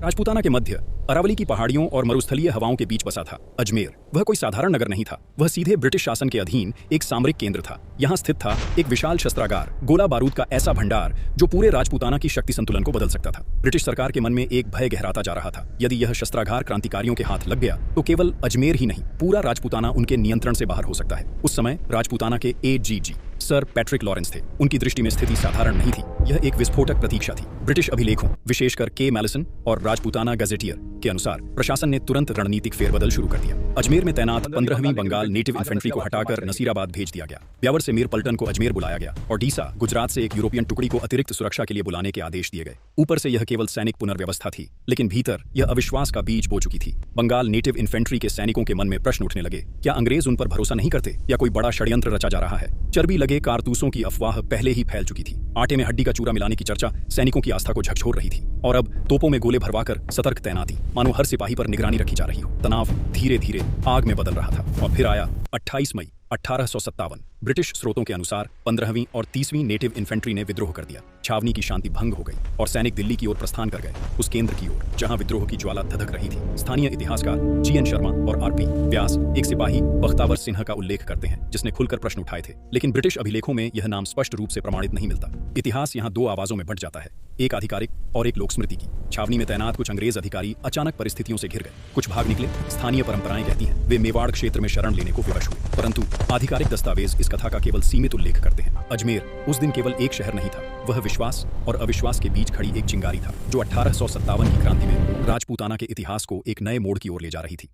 राजपूताना के मध्य अरावली की पहाड़ियों और मरुस्थलीय हवाओं के बीच बसा था अजमेर। वह कोई साधारण नगर नहीं था, वह सीधे ब्रिटिश शासन के अधीन एक सामरिक केंद्र था। यहाँ स्थित था एक विशाल शस्त्रागार, गोला बारूद का ऐसा भंडार जो पूरे राजपूताना की शक्ति संतुलन को बदल सकता था। ब्रिटिश सरकार के मन में एक भय गहराता जा रहा था, यदि यह शस्त्रागार क्रांतिकारियों के हाथ लग गया तो केवल अजमेर ही नहीं, पूरा राजपूताना उनके नियंत्रण से बाहर हो सकता है। उस समय राजपूताना के एजीजी सर पैट्रिक लॉरेंस थे। उनकी दृष्टि में स्थिति साधारण नहीं थी, यह एक विस्फोटक प्रतीक्षा थी। ब्रिटिश अभिलेखों, विशेषकर के मैलिसन और राजपूताना गजेटियर के अनुसार प्रशासन ने तुरंत रणनीतिक फेरबदल शुरू कर दिया। अजमेर में तैनात 15वीं बंगाल नेटिव इन्फेंट्री को हटाकर नसीराबाद भेज दिया गया। ब्यावर से मीर पल्टन को अजमेर बुलाया गया और डीसा, गुजरात से एक यूरोपियन टुकड़ी को अतिरिक्त सुरक्षा के लिए बुलाने के आदेश दिए गए। ऊपर से यह केवल सैनिक पुनर्व्यवस्था थी, लेकिन भीतर यह अविश्वास का बीज बो चुकी थी। बंगाल नेटिव इन्फेंट्री के सैनिकों के मन में प्रश्न उठने लगे, क्या अंग्रेज उन पर भरोसा नहीं करते या कोई बड़ा षड्यंत्र रचा जा रहा है? चर्बी लगे कारतूसों की अफवाह पहले ही फैल चुकी थी। आटे में हड्डी का चूरा मिलाने की चर्चा सैनिकों की आस्था को झकझोर रही थी और अब तोपों में गोले भरवाकर सतर्क तैनाती, मानो हर सिपाही पर निगरानी रखी जा रही हो। तनाव धीरे धीरे आग में बदल रहा था और फिर आया 28 मई 1857। ब्रिटिश स्रोतों के अनुसार 15वीं और 30वीं नेटिव इन्फेंट्री ने विद्रोह कर दिया। छावनी की शांति भंग हो गई और सैनिक दिल्ली की ओर प्रस्थान कर गए, उस केंद्र की ओर जहां विद्रोह की ज्वाला धधक रही थी। स्थानीय इतिहासकार जीएन शर्मा और आरपी व्यास एक सिपाही बख्तावर सिन्हा का उल्लेख करते हैं जिसने खुलकर प्रश्न उठाए थे, लेकिन ब्रिटिश अभिलेखों में यह नाम स्पष्ट रूप से प्रमाणित नहीं मिलता। इतिहास यहाँ दो आवाजों में बंट जाता है, एक आधिकारिक और एक लोकस्मृति की। छावनी में तैनात कुछ अंग्रेज अधिकारी अचानक परिस्थितियों से घिर गए, कुछ भाग निकले। स्थानीय परंपराएं कहती हैं वे मेवाड़ क्षेत्र में शरण लेने को विवश हुए, परंतु आधिकारिक दस्तावेज इस कथा का केवल सीमित उल्लेख करते हैं। अजमेर उस दिन केवल एक शहर नहीं था, वह विश्वास और अविश्वास के बीच खड़ी एक चिंगारी था जो 1857 की क्रांति में राजपूताना के इतिहास को एक नए मोड़ की ओर ले जा रही थी।